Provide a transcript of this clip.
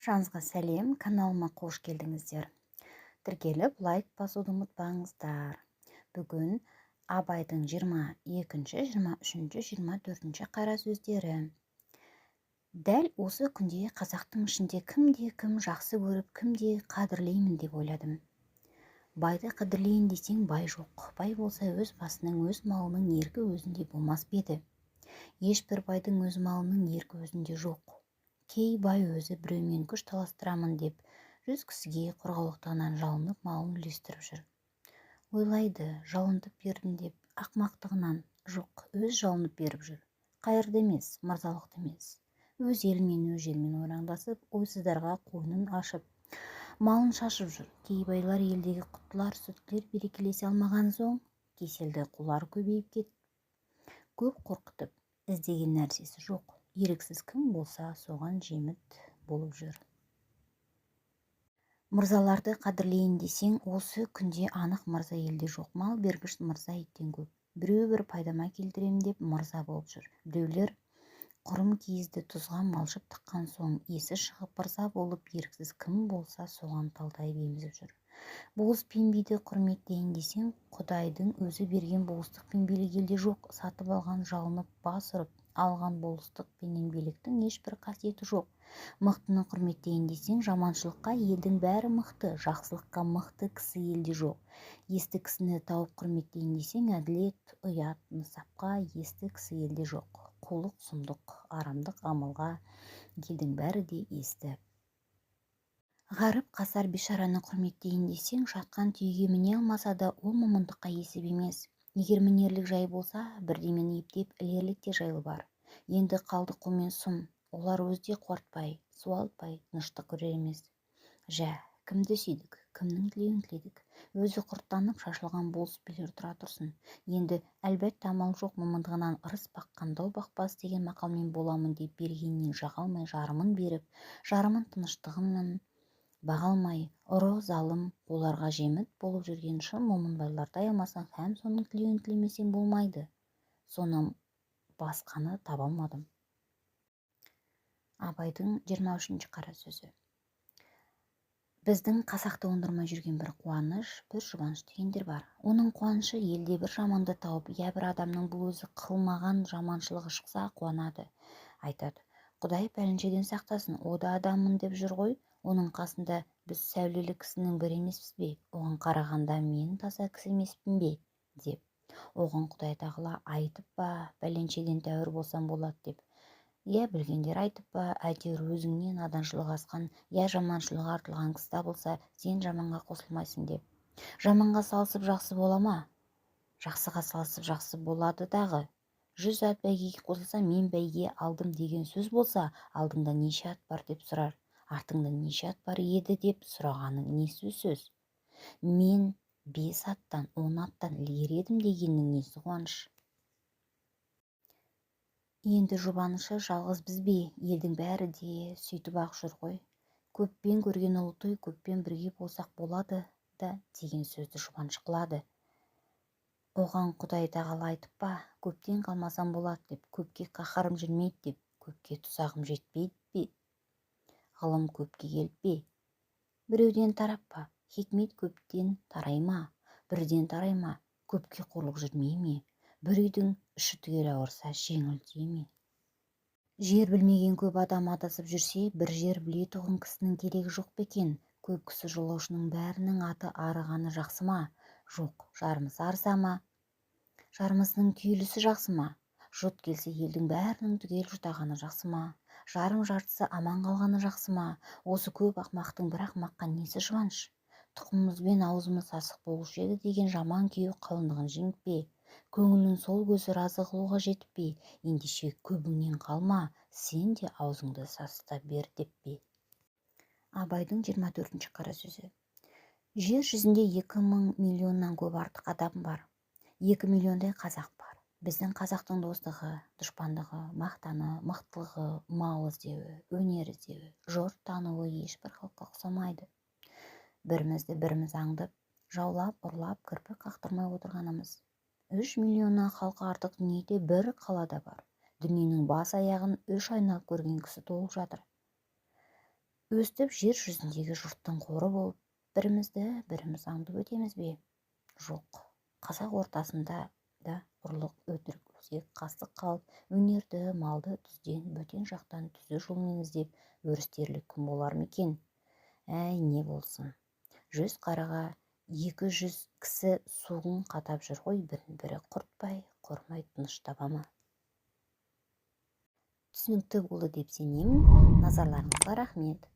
Жаныңызға сәлем, каналыма қош келдіңіздер. Тіркеліп, лайк басуды ұмытпаңыздар. Бүгін Абайдың 22-ші, 23-ші, 24-ші қара сөздері. Дәл осы күнде қазақтың ішінде кім жақсы көріп, кімде қадірлеймін деп ойладым. Байды қадірлейін десең, бай жоқ. Бай болса өз басының, өз малының еркі өзінде болмас беді. Ешбір байдың өз малының еркі өзінде жоқ. Кей бай өзі біреумен күш таластырамын деп, 100 кісіге қорғаулықтығынан жалынып малын үлестіріп жүр. Ойлайды, жалынтып бердім деп, ақмақтығынан жоқ, өз жалынып беріп жүр. Қайырды емес, мырзалықты емес. Өз елмен ораңдасып, ойсыздарға қойнын ашып, малын шашып жүр. Кей байлар елдегі құттылар, сүттілер берекелесе алмаған соң, кеселді қулар көбейіп кетіп, көп қорқытып, іздеген нәрсесі жоқ. Еріксіз кім болса, соған жеміт болып жүр. Мырзаларды қадірлейін десең, осы күнде анық мырза елде жоқ. Мал бергіш мырза иттен көп. Біреу бір пайдама келтірем деп мырза болып жүр. Біреулер құрым киізді тұзға малшып тыққан соң, есі шығып мырза болып, еріксіз кім болса, соған талтайып емізіп жүр. Болыс пен биді құрметтейін десең, Құдайдың өзі берген болыстық пен билік елде жоқ. Сатып алған, жалынып бас ұрып алған болыстық пенен биліктің ешбір қасиеті жоқ. Мықтыны құрметтейін десең, жаманшылыққа елдің бәрі мықты, жақсылыққа мықты кісі елде жоқ. Есті кісіні тауып құрметтейін десең, әділет, ұят, нысапқа есті кісі елде жоқ. Қулық, сұмдық, арамдық амалға елдің бәрі де есті. Ғарып қасар бишараны құрметтейін десең, жатқан түйеге міне алмаса да, ол момындыққа есеп емес. Егер мінерлік жай болса, бірдемені ептеп ілерлік те жайлы бар. Енді қалды қу мен сұм, олар өзде қуартпай, суалтпай, тыныштық көрер емес. Жә, кімді сүйдік, кімнің тілеуін тіледік. Өзі құрттанып шашылған болыс билер тұра тұрсын. Енді әлбәтте амал жоқ, момындығынан ырыс баққан дау бақпас деген мақалмен боламын деп бергеннен жаға алмай жарымын беріп, жарымын тыныштығымен баға алмай, ұры залым оларға жеміт болып жүрген шын момын байларды аямасаң һәм соның тілеуін тілемесең болмайды. Соны басқаны таба алмадым. Абайдың 23-ші қара сөзі. Біздің қазақты оңдырмай жүрген бір қуаныш, бір жұбаныш дегендер бар. Оның қуанышы елде бір жаманды тауып, я бір адамның бұл өзі қылмаған жаманшылығы шықса қуанады. Айтады, Құдай пәленшеден сақтасын, о да адаммын деп жүр ғой. Оның қасында біз сәулелі кісінің бір емеспіз бе? Оған қарағанда мен таза кісі емеспін бе? Деп. Оған Құдай тағала айтып па, пәленшеден тәуір болсам болады деп. Я білгендер айтып па, әйтеуір өзіңнен наданшылық асқан, я жаманшылығы артылған кісі табылса, сен жаманға қосылмайсың деп. Жаманға салысып жақсы бола ма? Жақсыға салысып жақсы болады дағы. 100 ат бәйгеге қосылса, мен бәйге алдым деген сөз болса, алдыңда неше ат бар деп сұрар. Артыңда неше ат бар еді деп сұрағаның несі сөз? Мен 5 аттан, 10 аттан ілгері едім дегеннің несі қуаныш? Енді жұбанышы жалғыз біз бе? Елдің бәрі де сөйтіп ақ жүр ғой. Көппен көрген ұлы той, көппен бірге болсақ болады да деген сөзді жұбаныш қылады. Оған Құдай тағала айтып па, көптен қалмасам болады деп, көпке қаһарым жүрмейді деп, көпке тұзағым жетпейді бе? Ғылым көпке келіп бе? Біреуден тарап па? Хикмет көптен тарай ма? Бірден тарай ма? Көпке қорлық жүрмей ме? Бір үйдің іші түгел ауырса, жеңіл тие ме? Жер білмеген көп адам адасып жүрсе, бір жер біле тұғын кісінің керегі жоқ па екен? Көп кісі жолаушының бәрінің аты арығаны жақсы ма? Жоқ, жарымыз арза ма? Жарымыздың күйлісі жақсы ма? Жұт келсе елдің бәрінің түгел жұтағаны жақсы ма? Жарым жартысы аман қалғаны жақсы ма? Осы көп ақмақтың бір ақмаққа несі жұбаныш? Тұқымымызбен аузымыз сасық болушы еді деген жаман күйеу қалыңдығын жеңіп пе? Көңілін сол көзі разы қылуға жетіп пе? Ендеше көбіңнен қалма, сен де аузыңды сасыта бер деп пе? Абайдың 24-ші қара сөзі. Жер жүзінде 2 миллионнан көп артық адам бар. 2 миллиондай қазақ бар. Біздің қазақтың достығы, дұшпандығы, мақтаны, мықтылығы, мал іздеуі, өнер іздеуі, жұрт тануы ешбір халыққа ұқсамайды. Бірімізді біріміз аңдып, жаулап, ұрлап, кірпік қақтырмай отырғанымыз. 3 миллионнан халқы артық дүниеде бір қалада бар. Дүниенің бас аяғын 3 айналып көрген кісі толып жатыр. Өстіп жер жүзіндегі жұрттың қоры болып, біріміз аңдып өтеміз бе? Жоқ, қазақ ортасында да ұрлық, өтірік, өсек, қастық қалып, өнерді, малды түзден, бөтен жақтан түзу жолмен іздеп өрістерлік күн болар ма екен? Әй, не болсын. 100 қараға 200 кісі суғын қатап жүр ғой, бірін-бірі құртпай, қормай тыныш таба ма? Түсінікті болды деп сенемін. Назарларыңызға рахмет.